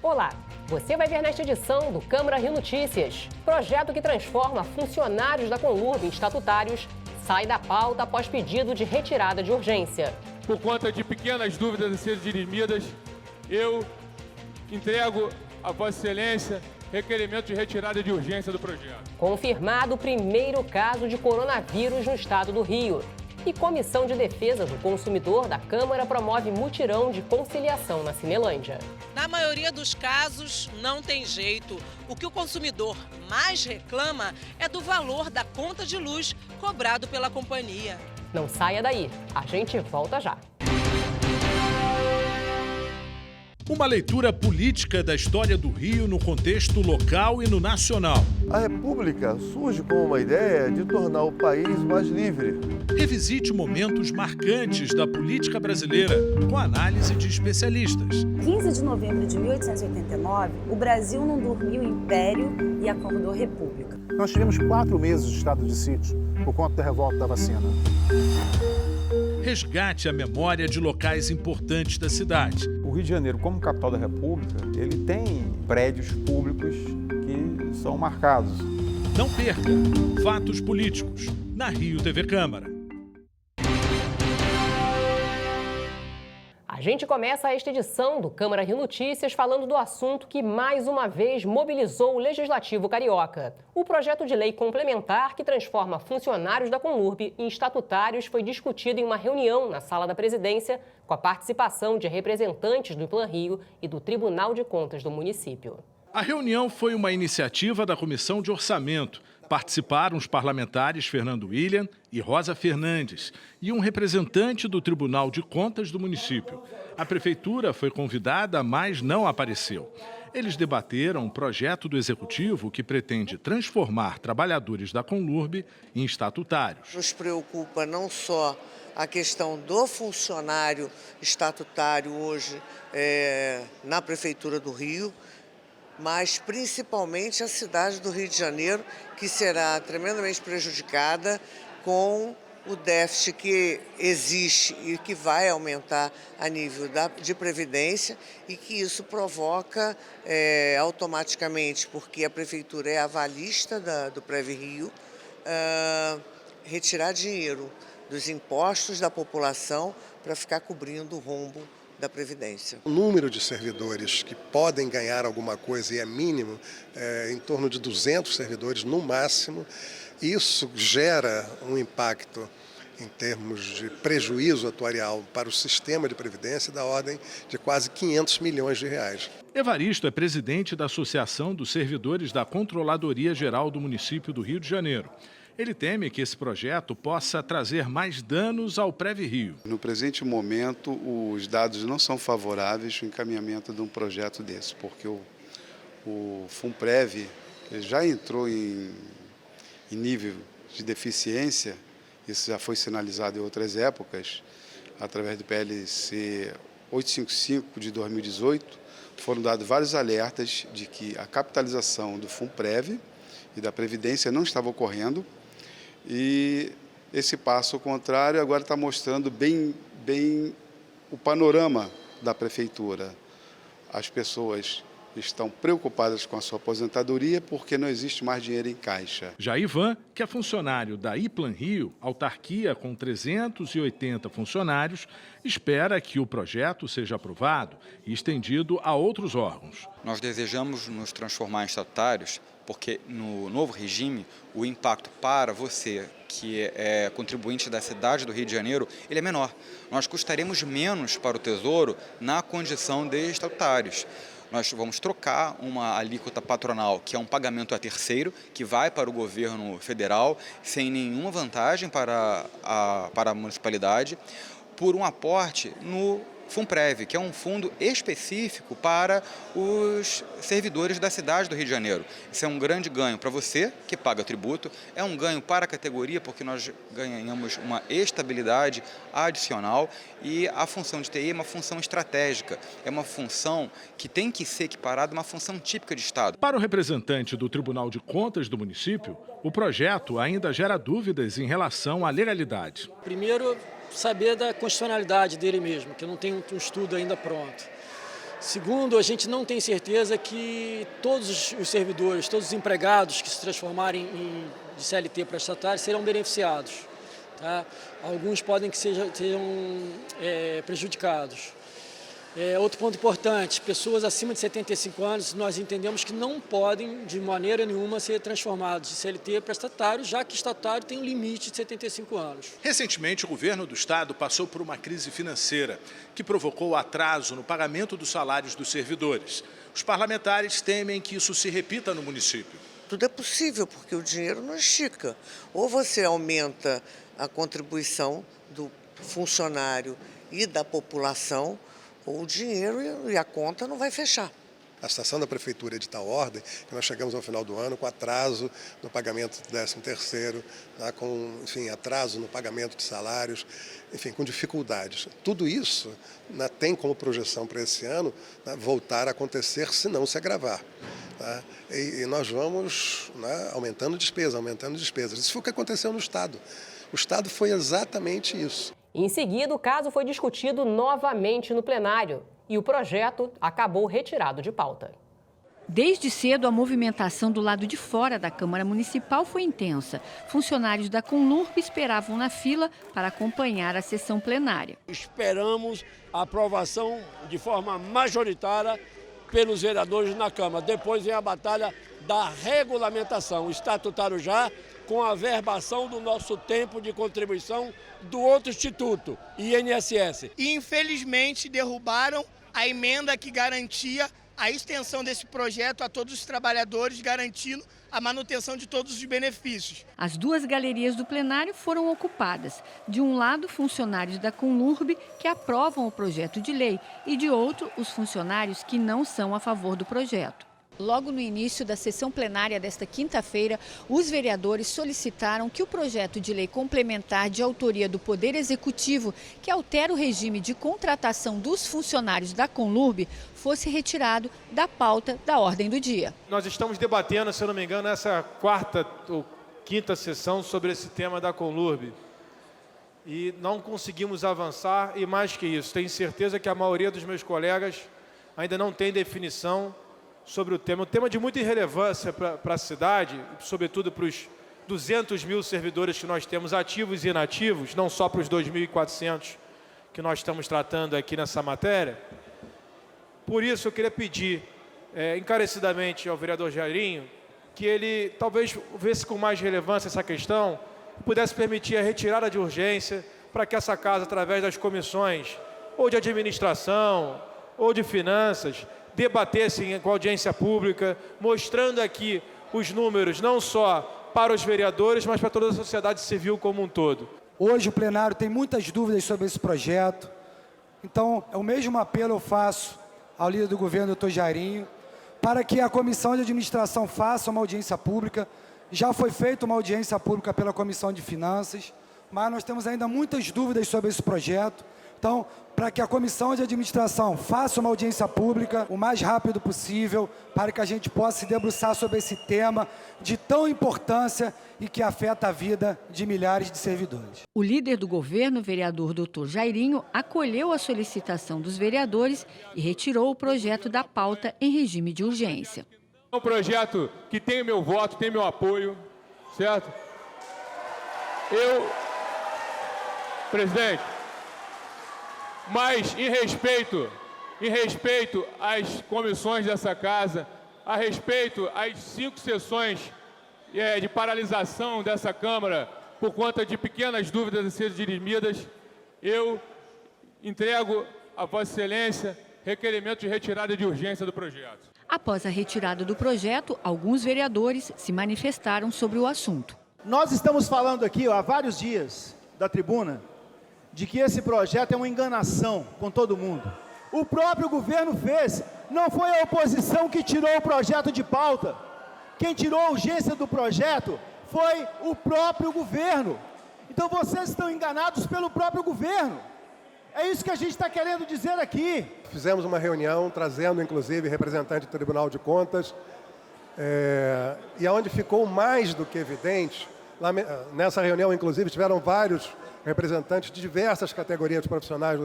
Olá, você vai ver nesta edição do Câmara Rio Notícias. Projeto que transforma funcionários da Conlurb em estatutários sai da pauta após pedido de retirada de urgência. Por conta de pequenas dúvidas a serem dirimidas, eu entrego a Vossa Excelência requerimento de retirada de urgência do projeto. Confirmado o primeiro caso de coronavírus no estado do Rio. E Comissão de Defesa do Consumidor da Câmara promove mutirão de conciliação na Cinelândia. Na maioria dos casos, não tem jeito. O que o consumidor mais reclama é do valor da conta de luz cobrado pela companhia. Não saia daí, a gente volta já. Uma leitura política da história do Rio no contexto local e no nacional. A República surge com uma ideia de tornar o país mais livre. Revisite momentos marcantes da política brasileira com análise de especialistas. 15 de novembro de 1889, o Brasil não dormiu império e acordou república. Nós tivemos 4 meses de estado de sítio por conta da revolta da vacina. Resgate a memória de locais importantes da cidade. O Rio de Janeiro, como capital da República, ele tem prédios públicos que são marcados. Não perca Fatos Políticos, na Rio TV Câmara. A gente começa esta edição do Câmara Rio Notícias falando do assunto que mais uma vez mobilizou o Legislativo carioca. O projeto de lei complementar que transforma funcionários da Conlurb em estatutários foi discutido em uma reunião na sala da presidência com a participação de representantes do Planrio e do Tribunal de Contas do município. A reunião foi uma iniciativa da Comissão de Orçamento. Participaram os parlamentares Fernando William e Rosa Fernandes e um representante do Tribunal de Contas do município. A prefeitura foi convidada, mas não apareceu. Eles debateram um projeto do Executivo que pretende transformar trabalhadores da Conlurb em estatutários. Nos preocupa não só a questão do funcionário estatutário hoje na Prefeitura do Rio, mas principalmente a cidade do Rio de Janeiro, que será tremendamente prejudicada com o déficit que existe e que vai aumentar a nível de previdência e que isso provoca automaticamente, porque a Prefeitura é avalista do Prev Rio, retirar dinheiro dos impostos da população para ficar cobrindo o rombo da Previdência. O número de servidores que podem ganhar alguma coisa e é mínimo, em torno de 200 servidores no máximo. Isso gera um impacto em termos de prejuízo atuarial para o sistema de previdência da ordem de quase 500 milhões de reais. Evaristo é presidente da Associação dos Servidores da Controladoria Geral do município do Rio de Janeiro. Ele teme que esse projeto possa trazer mais danos ao Prev Rio. No presente momento, os dados não são favoráveis ao encaminhamento de um projeto desse, porque o FUNPREV já entrou em nível de deficiência, isso já foi sinalizado em outras épocas, através do PLC 855 de 2018, foram dados vários alertas de que a capitalização do FUNPREV e da Previdência não estava ocorrendo. E esse passo ao contrário agora está mostrando bem o panorama da prefeitura. As pessoas estão preocupadas com a sua aposentadoria porque não existe mais dinheiro em caixa. Já Ivan, que é funcionário da Planrio, autarquia com 380 funcionários, espera que o projeto seja aprovado e estendido a outros órgãos. Nós desejamos nos transformar em estatutários porque no novo regime o impacto para você, que é contribuinte da cidade do Rio de Janeiro, ele é menor. Nós custaremos menos para o Tesouro na condição de estatutários. Nós vamos trocar uma alíquota patronal, que é um pagamento a terceiro, que vai para o governo federal, sem nenhuma vantagem para a municipalidade, por um aporte no FUNPREV, que é um fundo específico para os servidores da cidade do Rio de Janeiro. Isso é um grande ganho para você, que paga tributo, é um ganho para a categoria, porque nós ganhamos uma estabilidade adicional e a função de TI é uma função estratégica, é uma função que tem que ser equiparada a uma função típica de Estado. Para o representante do Tribunal de Contas do município, o projeto ainda gera dúvidas em relação à legalidade. Primeiro, saber da constitucionalidade dele mesmo, que não tem um estudo ainda pronto. Segundo, a gente não tem certeza que todos os servidores, todos os empregados que se transformarem de CLT para estatário serão beneficiados. Tá? Alguns podem que sejam prejudicados. Outro ponto importante, pessoas acima de 75 anos, nós entendemos que não podem, de maneira nenhuma, ser transformados de CLT para estatário, já que estatário tem um limite de 75 anos. Recentemente, o governo do estado passou por uma crise financeira que provocou atraso no pagamento dos salários dos servidores. Os parlamentares temem que isso se repita no município. Tudo é possível, porque o dinheiro não estica. Ou você aumenta a contribuição do funcionário e da população, ou o dinheiro e a conta não vai fechar. A situação da prefeitura é de tal ordem que nós chegamos ao final do ano com atraso no pagamento do 13º, tá, com, enfim, atraso no pagamento de salários, enfim, com dificuldades. Tudo isso, né, tem como projeção para esse ano, né, voltar a acontecer se não se agravar. Tá? E nós vamos, né, aumentando despesas. Isso foi o que aconteceu no Estado. O Estado foi exatamente isso. Em seguida, o caso foi discutido novamente no plenário e o projeto acabou retirado de pauta. Desde cedo, a movimentação do lado de fora da Câmara Municipal foi intensa. Funcionários da Conlurb esperavam na fila para acompanhar a sessão plenária. Esperamos a aprovação de forma majoritária pelos vereadores na Câmara. Depois vem a batalha da regulamentação, o estatutário já, com a verbação do nosso tempo de contribuição do outro instituto, INSS. Infelizmente, derrubaram a emenda que garantia a extensão desse projeto a todos os trabalhadores, garantindo a manutenção de todos os benefícios. As duas galerias do plenário foram ocupadas. De um lado, funcionários da Conlurb, que aprovam o projeto de lei, e de outro, os funcionários que não são a favor do projeto. Logo no início da sessão plenária desta quinta-feira, os vereadores solicitaram que o projeto de lei complementar de autoria do Poder Executivo, que altera o regime de contratação dos funcionários da Conlurb, fosse retirado da pauta da ordem do dia. Nós estamos debatendo, se eu não me engano, essa quarta ou quinta sessão sobre esse tema da Conlurb. E não conseguimos avançar, e mais que isso, tenho certeza que a maioria dos meus colegas ainda não tem definição sobre o tema. Um tema de muita relevância para a cidade, sobretudo para os 200 mil servidores que nós temos ativos e inativos, não só para os 2.400 que nós estamos tratando aqui nessa matéria. Por isso, eu queria pedir encarecidamente ao vereador Jairinho que ele talvez visse com mais relevância essa questão, pudesse permitir a retirada de urgência para que essa casa, através das comissões ou de administração ou de finanças, debatessem com audiência pública, mostrando aqui os números, não só para os vereadores, mas para toda a sociedade civil como um todo. Hoje o plenário tem muitas dúvidas sobre esse projeto, então é o mesmo apelo eu faço ao líder do governo, doutor Jairinho, para que a comissão de administração faça uma audiência pública. Já foi feita uma audiência pública pela comissão de finanças, mas nós temos ainda muitas dúvidas sobre esse projeto. Então, para que a comissão de administração faça uma audiência pública o mais rápido possível, para que a gente possa se debruçar sobre esse tema de tão importância e que afeta a vida de milhares de servidores. O líder do governo, vereador Dr. Jairinho, acolheu a solicitação dos vereadores e retirou o projeto da pauta em regime de urgência. É um projeto que tem o meu voto, tem meu apoio, certo? Presidente, mas em respeito às comissões dessa casa, a respeito às 5 sessões de paralisação dessa Câmara por conta de pequenas dúvidas a serem dirimidas, eu entrego a Vossa Excelência requerimento de retirada de urgência do projeto. Após a retirada do projeto, alguns vereadores se manifestaram sobre o assunto. Nós estamos falando aqui há vários dias da tribuna de que esse projeto é uma enganação com todo mundo. O próprio governo fez, não foi a oposição que tirou o projeto de pauta. Quem tirou a urgência do projeto foi o próprio governo. Então vocês estão enganados pelo próprio governo. É isso que a gente está querendo dizer aqui. Fizemos uma reunião, trazendo inclusive representante do Tribunal de Contas, e aonde ficou mais do que evidente, nessa reunião inclusive tiveram vários representantes de diversas categorias profissionais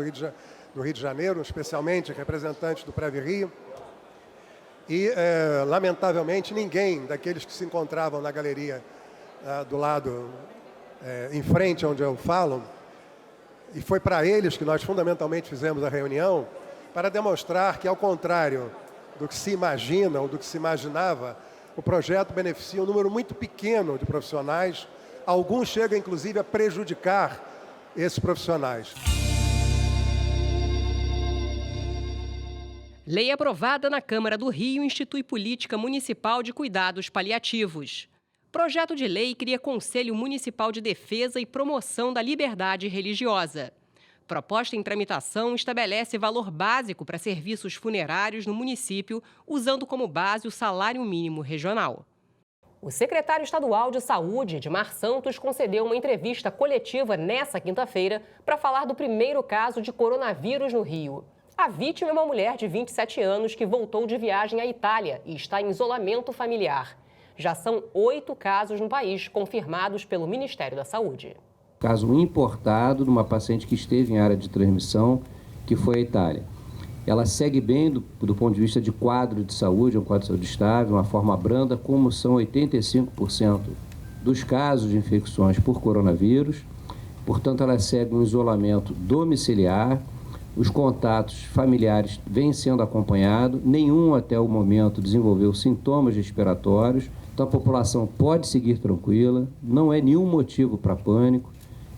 do Rio de Janeiro, especialmente representantes do Prev Rio. E, lamentavelmente, ninguém daqueles que se encontravam na galeria do lado em frente onde eu falo, e foi para eles que nós fundamentalmente fizemos a reunião, para demonstrar que, ao contrário do que se imagina ou do que se imaginava, o projeto beneficia um número muito pequeno de profissionais. Alguns chegam, inclusive, a prejudicar esses profissionais. Lei aprovada na Câmara do Rio institui política municipal de cuidados paliativos. Projeto de lei cria Conselho Municipal de Defesa e Promoção da Liberdade Religiosa. Proposta em tramitação estabelece valor básico para serviços funerários no município, usando como base o salário mínimo regional. O secretário estadual de Saúde, Edmar Santos, concedeu uma entrevista coletiva nesta quinta-feira para falar do primeiro caso de coronavírus no Rio. A vítima é uma mulher de 27 anos que voltou de viagem à Itália e está em isolamento familiar. Já são 8 casos no país confirmados pelo Ministério da Saúde. Caso importado de uma paciente que esteve em área de transmissão, que foi a Itália. Ela segue bem do ponto de vista de quadro de saúde, é um quadro de saúde estável, uma forma branda, como são 85% dos casos de infecções por coronavírus. Portanto, ela segue um isolamento domiciliar, os contatos familiares vêm sendo acompanhados, nenhum até o momento desenvolveu sintomas respiratórios, então a população pode seguir tranquila, não é nenhum motivo para pânico.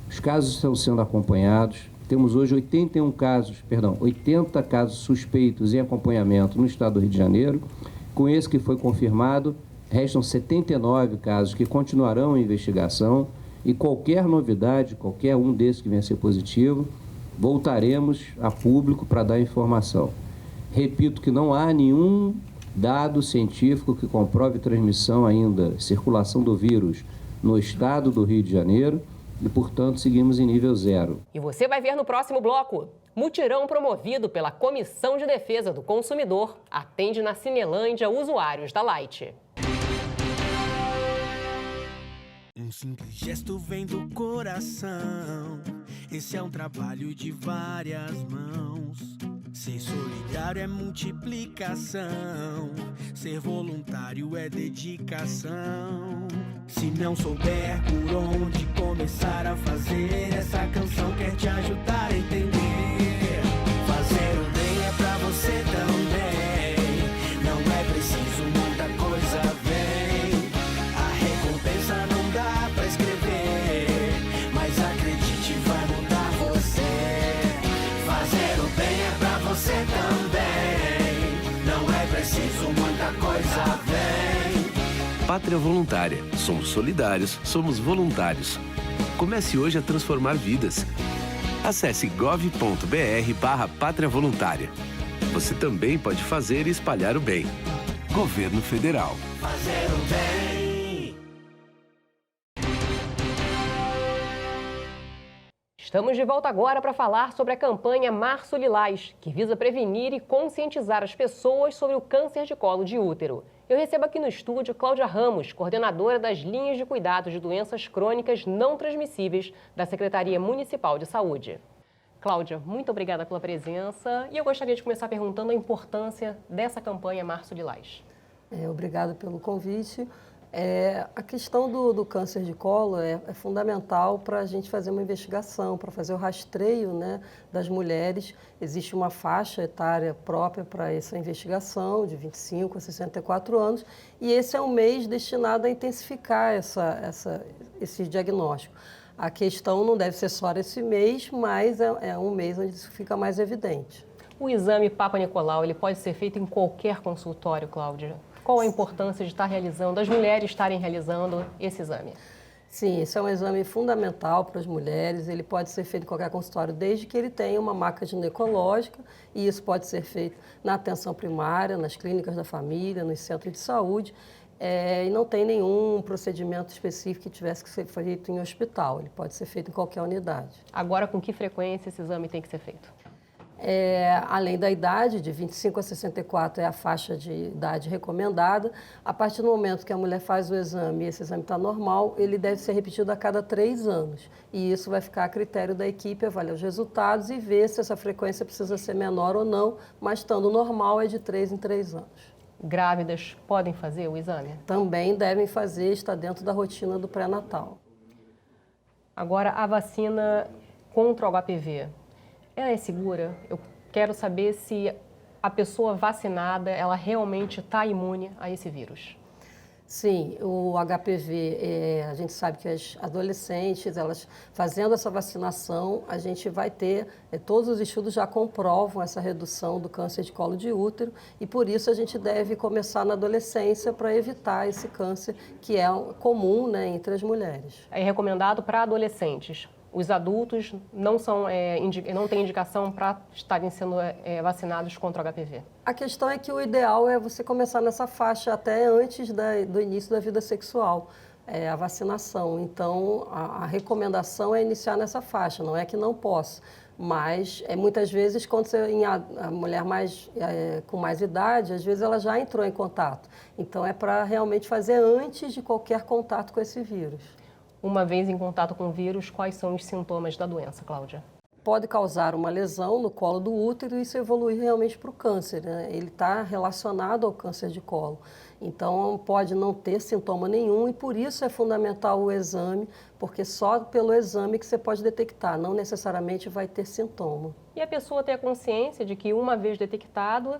Os casos estão sendo acompanhados. Temos hoje 80 casos suspeitos em acompanhamento no estado do Rio de Janeiro. Com esse que foi confirmado, restam 79 casos que continuarão em investigação. E qualquer novidade, qualquer um desses que venha a ser positivo, voltaremos a público para dar informação. Repito que não há nenhum dado científico que comprove transmissão ainda, circulação do vírus no estado do Rio de Janeiro. E, portanto, seguimos em nível 0. E você vai ver no próximo bloco. Mutirão promovido pela Comissão de Defesa do Consumidor atende na Cinelândia usuários da Light. Um simples gesto vem do coração. Esse é um trabalho de várias mãos. Ser solidário é multiplicação. Ser voluntário é dedicação. Se não souber por onde começar a fazer, essa canção quer te ajudar a entender. Fazer o bem é pra você também. Não é preciso muita coisa, vem. A recompensa não dá pra escrever, mas acredite, vai mudar você. Fazer o bem é pra você também. Não é preciso muita coisa, vem. Pátria Voluntária. Somos solidários, somos voluntários. Comece hoje a transformar vidas. Acesse gov.br/Pátria Voluntária. Você também pode fazer e espalhar o bem. Governo Federal. Fazer o bem. Estamos de volta agora para falar sobre a campanha Março Lilás, que visa prevenir e conscientizar as pessoas sobre o câncer de colo de útero. Eu recebo aqui no estúdio Cláudia Ramos, coordenadora das linhas de cuidados de doenças crônicas não transmissíveis da Secretaria Municipal de Saúde. Cláudia, muito obrigada pela presença e eu gostaria de começar perguntando a importância dessa campanha Março Lilás. Obrigada pelo convite. A questão do câncer de colo é fundamental para a gente fazer uma investigação, para fazer o rastreio, né, das mulheres. Existe uma faixa etária própria para essa investigação, de 25 a 64 anos, e esse é um mês destinado a intensificar esse diagnóstico. A questão não deve ser só esse mês, mas é um mês onde isso fica mais evidente. O exame Papa Nicolau, ele pode ser feito em qualquer consultório, Cláudia? Qual a importância de estar realizando, das mulheres estarem realizando esse exame? Sim, esse é um exame fundamental para as mulheres. Ele pode ser feito em qualquer consultório, desde que ele tenha uma marca ginecológica, e isso pode ser feito na atenção primária, nas clínicas da família, nos centros de saúde, e não tem nenhum procedimento específico que tivesse que ser feito em hospital. Ele pode ser feito em qualquer unidade. Agora, com que frequência esse exame tem que ser feito? Além da idade, de 25 a 64 é a faixa de idade recomendada. A partir do momento que a mulher faz o exame e esse exame está normal, ele deve ser repetido a cada 3 anos. E isso vai ficar a critério da equipe avaliar os resultados e ver se essa frequência precisa ser menor ou não, mas estando normal é de 3 em 3 anos. Grávidas podem fazer o exame? Também devem fazer, está dentro da rotina do pré-natal. Agora, a vacina contra o HPV, ela é segura? Eu quero saber se a pessoa vacinada, ela realmente está imune a esse vírus. Sim, o HPV, a gente sabe que as adolescentes, elas fazendo essa vacinação, a gente vai ter, todos os estudos já comprovam essa redução do câncer de colo de útero e por isso a gente deve começar na adolescência para evitar esse câncer que é comum, né, entre as mulheres. É recomendado para adolescentes. Os adultos não têm indicação para estarem sendo vacinados contra o HPV. A questão é que o ideal é você começar nessa faixa até antes do início da vida sexual, a vacinação. Então, a recomendação é iniciar nessa faixa, não é que não possa. Mas, muitas vezes, quando a mulher com mais idade, às vezes ela já entrou em contato. Então, é para realmente fazer antes de qualquer contato com esse vírus. Uma vez em contato com o vírus, quais são os sintomas da doença, Cláudia? Pode causar uma lesão no colo do útero e isso evoluir realmente para o câncer, né? Ele está relacionado ao câncer de colo. Então, pode não ter sintoma nenhum e por isso é fundamental o exame, porque só pelo exame que você pode detectar, não necessariamente vai ter sintoma. E a pessoa ter a consciência de que uma vez detectado,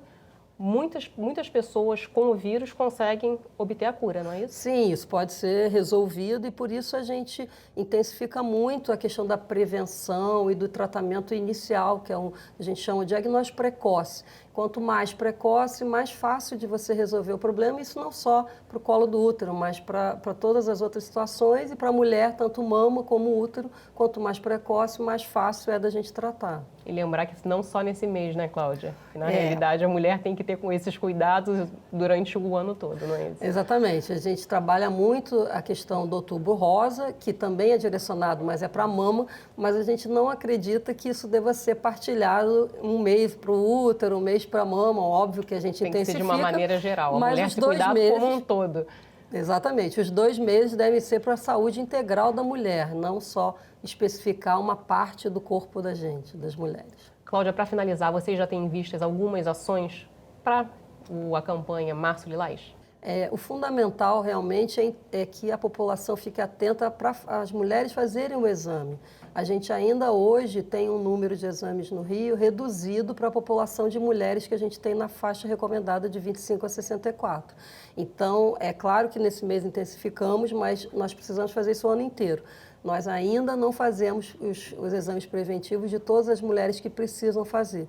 muitas pessoas com o vírus conseguem obter a cura, não é isso? Sim, isso pode ser resolvido e por isso a gente intensifica muito a questão da prevenção e do tratamento inicial, que a gente chama de diagnóstico precoce. Quanto mais precoce, mais fácil de você resolver o problema, isso não só para o colo do útero, mas para todas as outras situações e para a mulher, tanto mama como útero, quanto mais precoce, mais fácil é da gente tratar. E lembrar que não só nesse mês, né, Cláudia? Na realidade, a mulher tem que ter com esses cuidados durante o ano todo, não é isso? Exatamente. A gente trabalha muito a questão do Outubro Rosa, que também é direcionado, mas é para a mama, mas a gente não acredita que isso deva ser partilhado um mês para o útero, um mês para a mama. Óbvio que a gente tem intensifica. Tem que ser de uma maneira geral, a mas mulher os se 2 cuidar meses, como um todo. Exatamente. Os 2 meses devem ser para a saúde integral da mulher, não só especificar uma parte do corpo da gente, das mulheres. Cláudia, para finalizar, vocês já têm vistas algumas ações para a campanha Março Lilás? O fundamental realmente é que a população fique atenta para as mulheres fazerem o exame. A gente ainda hoje tem um número de exames no Rio reduzido para a população de mulheres que a gente tem na faixa recomendada de 25 a 64. Então, é claro que nesse mês intensificamos, mas nós precisamos fazer isso o ano inteiro. Nós ainda não fazemos os exames preventivos de todas as mulheres que precisam fazer.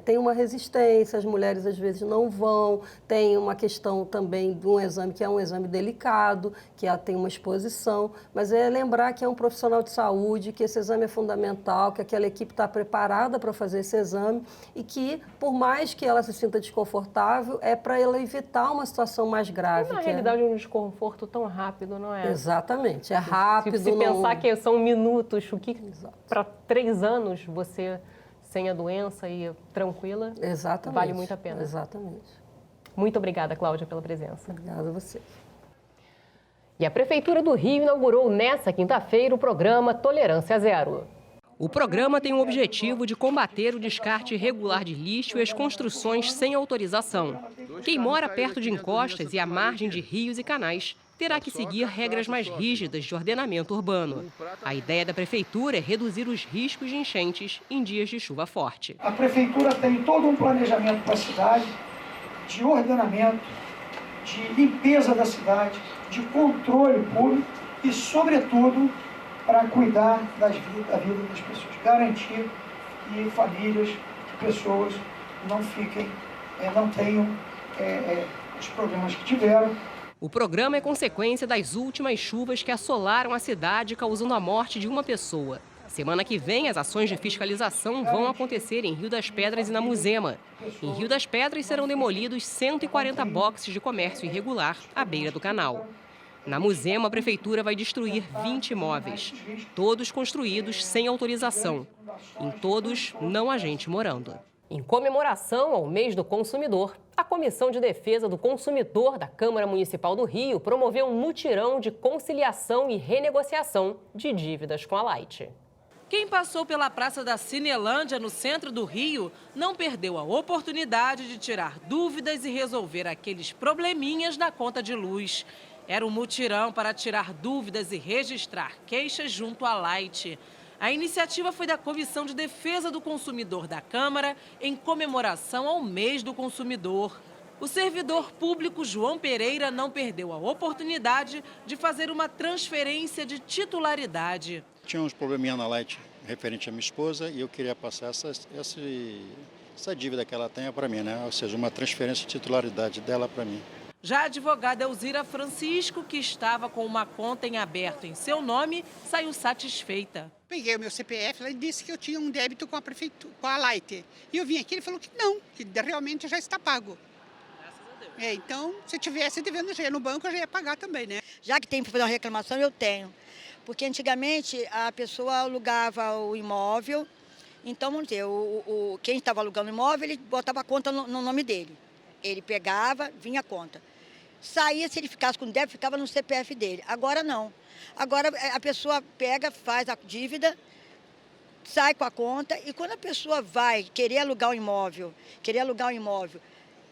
Tem uma resistência, as mulheres às vezes não vão, tem uma questão também de um exame que é um exame delicado, que tem uma exposição, mas é lembrar que é um profissional de saúde, que esse exame é fundamental, que aquela equipe está preparada para fazer esse exame e que, por mais que ela se sinta desconfortável, é para ela evitar uma situação mais grave. Na realidade, um desconforto tão rápido, não é? Exatamente, é rápido. Se pensar que são minutos, o que para 3 anos você sem a doença e tranquila, exatamente, vale muito a pena. Exatamente. Muito obrigada, Cláudia, pela presença. Obrigada a você. E a Prefeitura do Rio inaugurou nesta quinta-feira o programa Tolerância Zero. O programa tem o objetivo de combater o descarte irregular de lixo e as construções sem autorização. Quem mora perto de encostas e à margem de rios e canais terá que seguir regras mais rígidas de ordenamento urbano. A ideia da Prefeitura é reduzir os riscos de enchentes em dias de chuva forte. A Prefeitura tem todo um planejamento para a cidade, de ordenamento, de limpeza da cidade, de controle público e, sobretudo, para cuidar da vida das pessoas. Garantir que famílias, que pessoas não tenham os problemas que tiveram. O programa é consequência das últimas chuvas que assolaram a cidade, causando a morte de uma pessoa. Semana que vem, as ações de fiscalização vão acontecer em Rio das Pedras e na Muzema. Em Rio das Pedras serão demolidos 140 boxes de comércio irregular à beira do canal. Na Muzema, a prefeitura vai destruir 20 imóveis, todos construídos sem autorização. Em todos, não há gente morando. Em comemoração ao mês do consumidor, a Comissão de Defesa do Consumidor da Câmara Municipal do Rio promoveu um mutirão de conciliação e renegociação de dívidas com a Light. Quem passou pela Praça da Cinelândia, no centro do Rio, não perdeu a oportunidade de tirar dúvidas e resolver aqueles probleminhas na conta de luz. Era um mutirão para tirar dúvidas e registrar queixas junto à Light. A iniciativa foi da Comissão de Defesa do Consumidor da Câmara em comemoração ao mês do consumidor. O servidor público João Pereira não perdeu a oportunidade de fazer uma transferência de titularidade. Tinha uns probleminha na Light referente à minha esposa e eu queria passar essa dívida que ela tem para mim, né? Ou seja, uma transferência de titularidade dela para mim. Já a advogada Elzira Francisco, que estava com uma conta em aberto em seu nome, saiu satisfeita. Peguei o meu CPF, ela disse que eu tinha um débito com a prefeitura, com a Light. E eu vim aqui, ele falou que não, que realmente já está pago. Graças a Deus. Então, se eu tivesse devendo no banco, eu já ia pagar também, né? Já que tem para fazer uma reclamação, eu tenho. Porque antigamente a pessoa alugava o imóvel, então, vamos dizer, quem estava alugando o imóvel, ele botava a conta no nome dele. Ele pegava, vinha a conta. Saía, se ele ficasse com débito, ficava no CPF dele. Agora não. Agora a pessoa pega, faz a dívida, sai com a conta e quando a pessoa vai querer alugar um imóvel,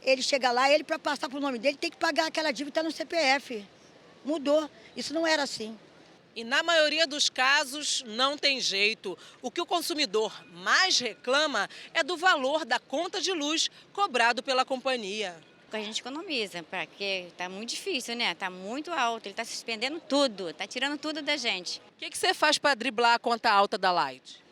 ele chega lá, ele para passar para o nome dele tem que pagar aquela dívida no CPF. Mudou. Isso não era assim. E na maioria dos casos não tem jeito. O que o consumidor mais reclama é do valor da conta de luz cobrado pela companhia. A gente economiza, porque está muito difícil, né? Está muito alto, ele está suspendendo tudo, está tirando tudo da gente. O que você faz para driblar a conta alta da Light?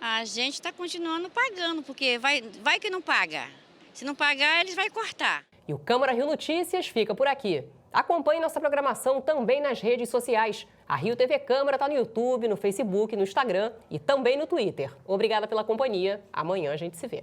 A gente está continuando pagando, porque vai que não paga. Se não pagar, eles vão cortar. E o Câmara Rio Notícias fica por aqui. Acompanhe nossa programação também nas redes sociais. A Rio TV Câmara está no YouTube, no Facebook, no Instagram e também no Twitter. Obrigada pela companhia. Amanhã a gente se vê.